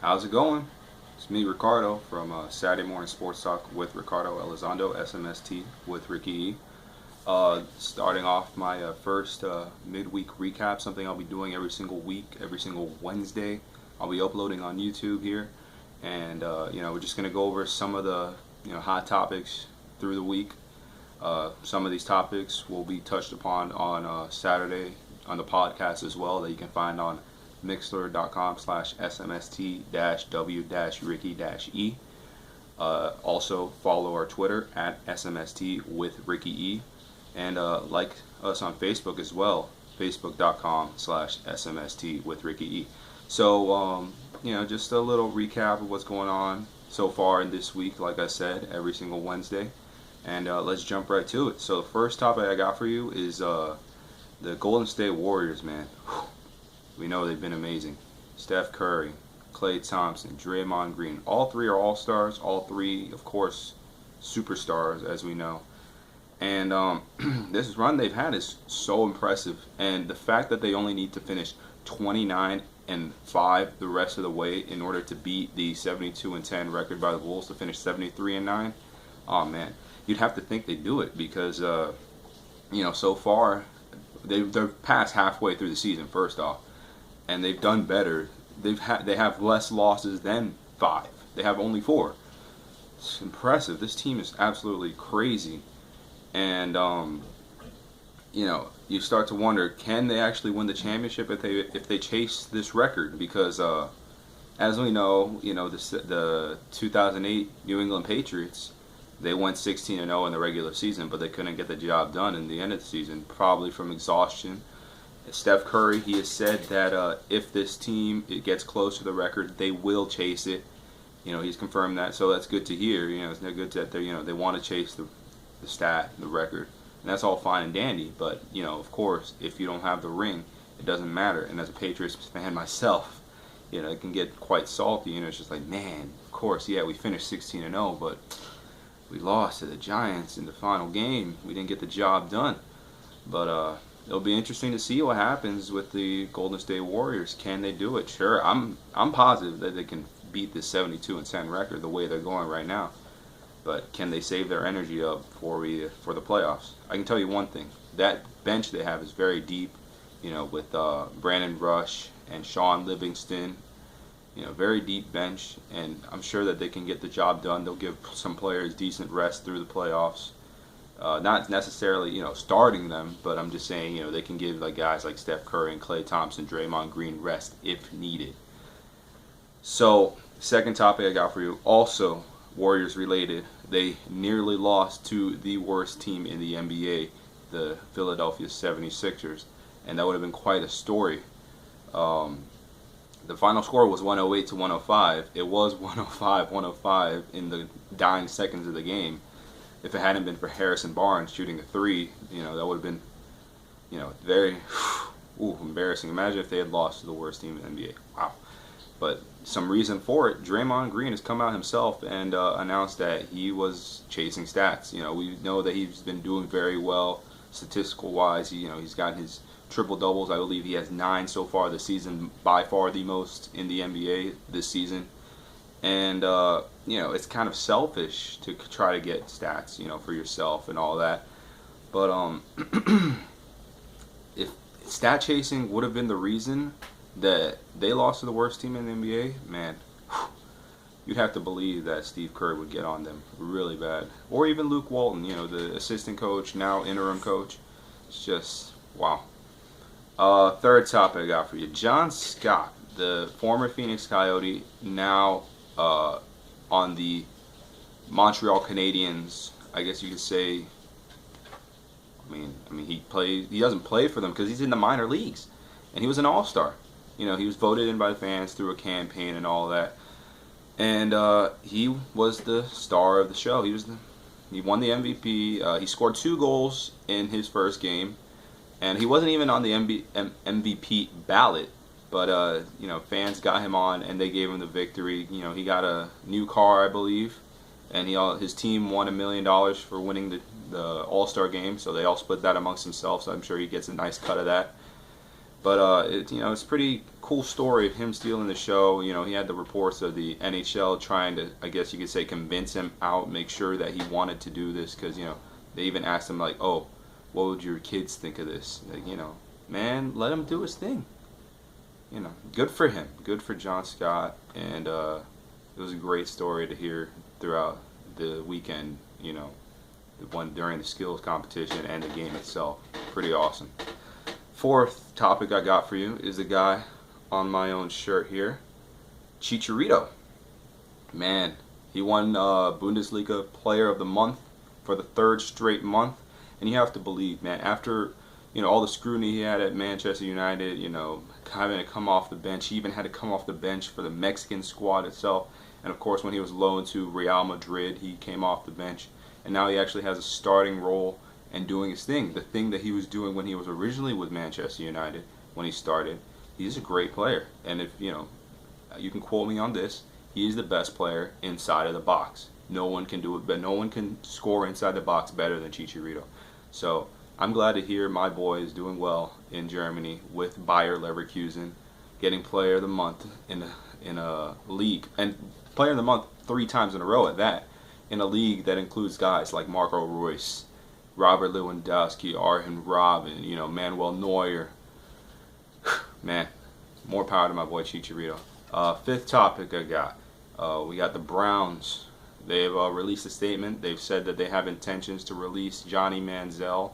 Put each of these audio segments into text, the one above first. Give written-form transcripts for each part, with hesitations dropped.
How's it going? It's me, Ricardo, from Saturday Morning Sports Talk with Ricardo Elizondo, SMST with Ricky E. Starting off my first midweek recap, something I'll be doing every single week, every single Wednesday. I'll be uploading on YouTube here, and we're just gonna go over some of the hot topics through the week. Some of these topics will be touched upon on Saturday on the podcast as well that you can find on mixler.com/smst-w-ricky-e. Also follow our Twitter at SMST with Ricky E. And like us on Facebook as well, facebook.com/SMST with Ricky E. So, just a little recap of what's going on so far in this week, like I said, every single Wednesday. And let's jump right to it. So the first topic I got for you is the Golden State Warriors, man. We know they've been amazing. Steph Curry, Klay Thompson, Draymond Green. All three are all-stars. All three, of course, superstars, as we know. And this run they've had is so impressive. And the fact that they only need to finish 29-5 the rest of the way in order to beat the 72-10 record by the Bulls to finish 73-9. Oh man, you'd have to think they do it because so far they're past halfway through the season. First off, and they've done better. They have less losses than 5. They have only 4. It's impressive. This team is absolutely crazy, and you start to wonder, can they actually win the championship if they chase this record? Because as we know, the 2008 New England Patriots, they went 16-0 in the regular season, but they couldn't get the job done in the end of the season, probably from exhaustion. Steph Curry, he has said that if this team it gets close to the record, they will chase it. He's confirmed that, so that's good to hear. It's no good that they want to chase the stat, the record, and that's all fine and dandy. But of course, if you don't have the ring, it doesn't matter. And as a Patriots fan myself, it can get quite salty. It's just like, man, of course, yeah, we finished 16-0, but we lost to the Giants in the final game. We didn't get the job done. But it'll be interesting to see what happens with the Golden State Warriors. Can they do it? Sure, I'm positive that they can beat the 72-10 record the way they're going right now. But can they save their energy up for the playoffs? I can tell you one thing: that bench they have is very deep. With Brandon Rush and Sean Livingston. Very deep bench, and I'm sure that they can get the job done. They'll give some players decent rest through the playoffs. Not necessarily, starting them, but I'm just saying, they can give guys like Steph Curry and Klay Thompson, Draymond Green rest if needed. So, second topic I got for you, also Warriors related. They nearly lost to the worst team in the NBA, the Philadelphia 76ers, and that would have been quite a story. The final score was 108-105. It was 105-105 in the dying seconds of the game. If it hadn't been for Harrison Barnes shooting a 3, that would have been, very embarrassing. Imagine if they had lost to the worst team in the NBA. Wow. But some reason for it, Draymond Green has come out himself and announced that he was chasing stats. We know that he's been doing very well statistical-wise. He's got his triple-doubles. I believe he has 9 so far this season, by far the most in the NBA this season. And, it's kind of selfish to try to get stats, for yourself and all that. But if stat chasing would have been the reason that they lost to the worst team in the NBA, man, you'd have to believe that Steve Kerr would get on them really bad. Or even Luke Walton, the assistant coach, now interim coach. It's just, wow. Third topic I got for you. John Scott, the former Phoenix Coyote, now on the Montreal Canadiens, I guess you could say. I mean, he doesn't play for them because he's in the minor leagues, and he was an all-star. He was voted in by the fans through a campaign and all that, and he was the star of the show. He won the MVP. He scored 2 goals in his first game, and he wasn't even on the MVP ballot. But fans got him on, and they gave him the victory. He got a new car, I believe, and his team won $1 million for winning the All-Star game. So they all split that amongst themselves. So I'm sure he gets a nice cut of that. But it's pretty cool story of him stealing the show. He had the reports of the NHL trying to, I guess you could say, convince him out, make sure that he wanted to do this, because they even asked him like, "Oh, what would your kids think of this?" Like, man, let him do his thing. Good for him, good for John Scott, and it was a great story to hear throughout the weekend. The one during the skills competition and the game itself, pretty awesome. Fourth topic I got for you is the guy on my own shirt here, Chicharito. Man, he won Bundesliga Player of the Month for the third straight month, and you have to believe, man, after all the scrutiny he had at Manchester United, having to come off the bench, he even had to come off the bench for the Mexican squad itself, and of course when he was loaned to Real Madrid, he came off the bench, and now he actually has a starting role and doing his thing, the thing that he was doing when he was originally with Manchester United when he started. He's a great player, and if you can quote me on this, he's the best player inside of the box. No one can do it, but no one can score inside the box better than Chicharito. So I'm glad to hear my boy is doing well in Germany with Bayer Leverkusen, getting Player of the Month in a league, and Player of the Month 3 times in a row at that, in a league that includes guys like Marco Reus, Robert Lewandowski, Arjen Robben, Manuel Neuer. Man, more power to my boy Chicharito. Fifth topic I got. We got the Browns. They've released a statement. They've said that they have intentions to release Johnny Manziel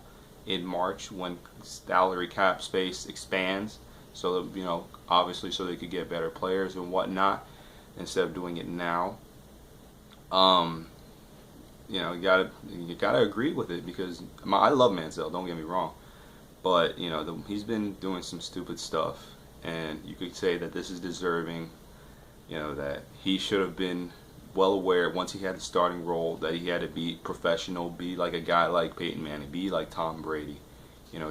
in March when salary cap space expands. So that, obviously, so they could get better players and whatnot instead of doing it now. You gotta agree with it, because I love Manziel. Don't get me wrong, but he's been doing some stupid stuff, and you could say that this is deserving. That he should have been well aware once he had the starting role that he had to be professional, be like a guy like Peyton Manning, be like Tom Brady.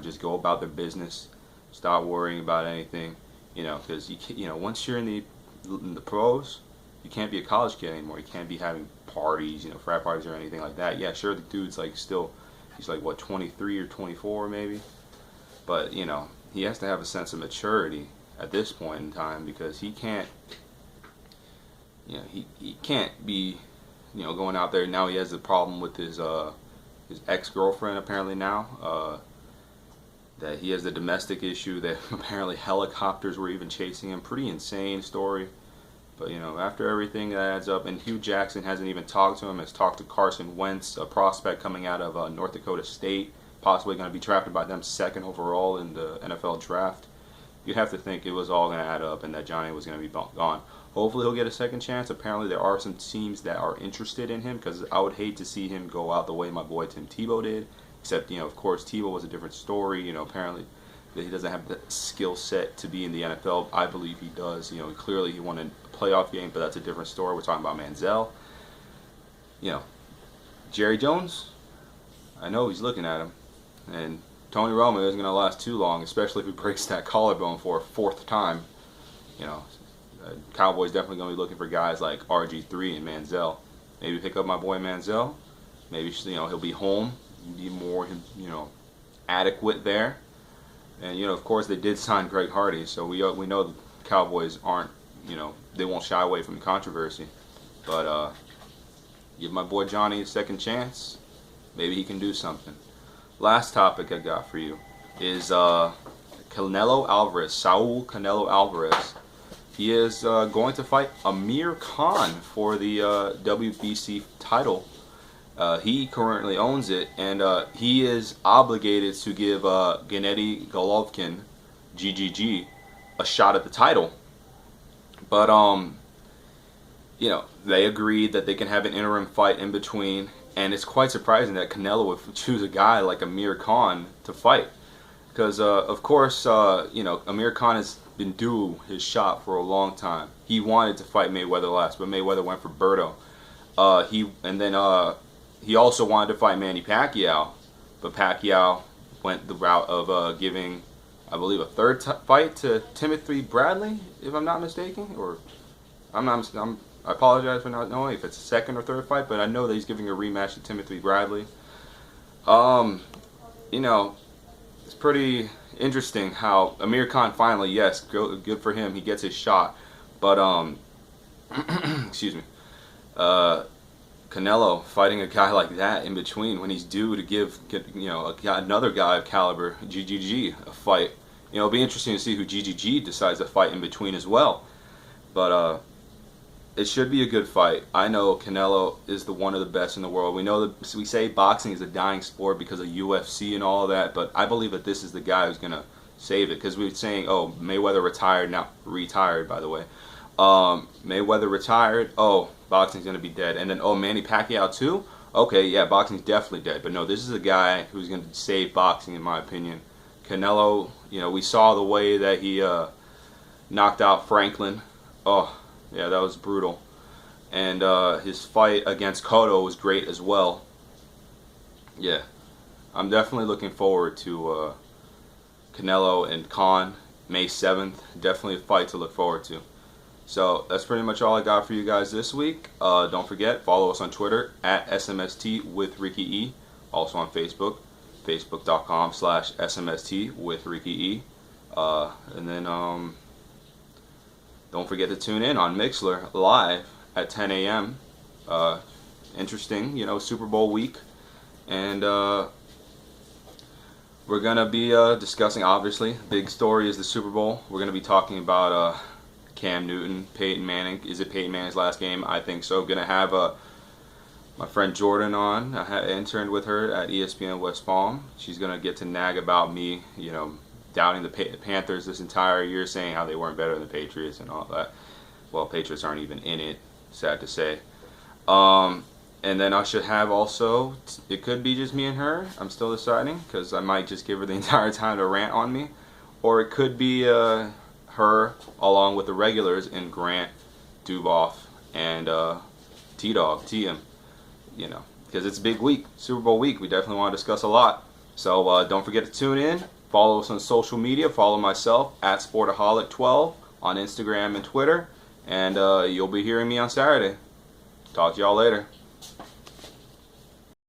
Just go about their business, stop worrying about anything. Because once you're in the pros, you can't be a college kid anymore. You can't be having parties, frat parties or anything like that. Yeah, sure, the dude's he's like what, 23 or 24 maybe, but he has to have a sense of maturity at this point in time, because he can't, he can't be, going out there. Now he has a problem with his ex-girlfriend apparently now. That he has the domestic issue. That apparently helicopters were even chasing him. Pretty insane story. But after everything that adds up, and Hugh Jackson hasn't even talked to him. Has talked to Carson Wentz, a prospect coming out of North Dakota State, possibly going to be drafted by them 2nd overall in the NFL draft. You'd have to think it was all going to add up, and that Johnny was going to be gone. Hopefully he'll get a second chance. Apparently there are some teams that are interested in him, because I would hate to see him go out the way my boy Tim Tebow did. Except, of course, Tebow was a different story. Apparently he doesn't have the skill set to be in the NFL. I believe he does. Clearly he won a playoff game, but that's a different story. We're talking about Manziel. Jerry Jones, I know he's looking at him. And Tony Romo isn't going to last too long, especially if he breaks that collarbone for a 4th time. Cowboys definitely going to be looking for guys like RG3 and Manziel. Maybe pick up my boy Manziel. Maybe he'll be home, be more adequate there. And of course they did sign Greg Hardy, so we know the Cowboys aren't, they won't shy away from the controversy. But give my boy Johnny a second chance. Maybe he can do something. Last topic I got for you is Canelo Alvarez, Saul Canelo Alvarez. He is going to fight Amir Khan for the WBC title. He currently owns it, and he is obligated to give Gennady Golovkin, GGG, a shot at the title. But they agreed that they can have an interim fight in between, and it's quite surprising that Canelo would choose a guy like Amir Khan to fight, because of course Amir Khan has been due his shot for a long time. He wanted to fight Mayweather last, but Mayweather went for Berto. He also wanted to fight Manny Pacquiao, but Pacquiao went the route of giving, I believe, a third fight to Timothy Bradley, if I'm not mistaken. Or I apologize for not knowing if it's a second or third fight, but I know that he's giving a rematch to Timothy Bradley. it's pretty interesting how Amir Khan finally, yes, good for him, he gets his shot, but excuse me, Canelo fighting a guy like that in between when he's due to give another guy of caliber, GGG, a fight. It'll be interesting to see who GGG decides to fight in between as well. But it should be a good fight. I know Canelo is one of the best in the world. We know that we say boxing is a dying sport because of UFC and all of that, but I believe that this is the guy who's gonna save it. Because we're saying, oh, Mayweather retired, now retired, by the way. Mayweather retired. Oh, boxing's gonna be dead. And then, oh, Manny Pacquiao too. Okay, yeah, boxing's definitely dead. But no, this is a guy who's gonna save boxing, in my opinion. Canelo, we saw the way that he knocked out Franklin. Oh, yeah, that was brutal. And his fight against Cotto was great as well. Yeah, I'm definitely looking forward to Canelo and Khan, May 7th. Definitely a fight to look forward to. So that's pretty much all I got for you guys this week. Don't forget, follow us on Twitter at SMST with Ricky E. Also on Facebook, facebook.com/SMST with Ricky E. And then don't forget to tune in on Mixler live at 10 a.m. Interesting, Super Bowl week. And we're going to be discussing, obviously, big story is the Super Bowl. We're going to be talking about Cam Newton, Peyton Manning. Is it Peyton Manning's last game? I think so. Going to have my friend Jordan on. I interned with her at ESPN West Palm. She's going to get to nag about me, doubting the Panthers this entire year, saying how they weren't better than the Patriots and all that. Well, Patriots aren't even in it, sad to say. And then I should have also, it could be just me and her. I'm still deciding, because I might just give her the entire time to rant on me. Or it could be her along with the regulars in Grant, Duboff, and T-Dog, TM. Because it's a big week, Super Bowl week. We definitely want to discuss a lot. So don't forget to tune in. Follow us on social media. Follow myself at Sportaholic12 on Instagram and Twitter. And you'll be hearing me on Saturday. Talk to y'all later.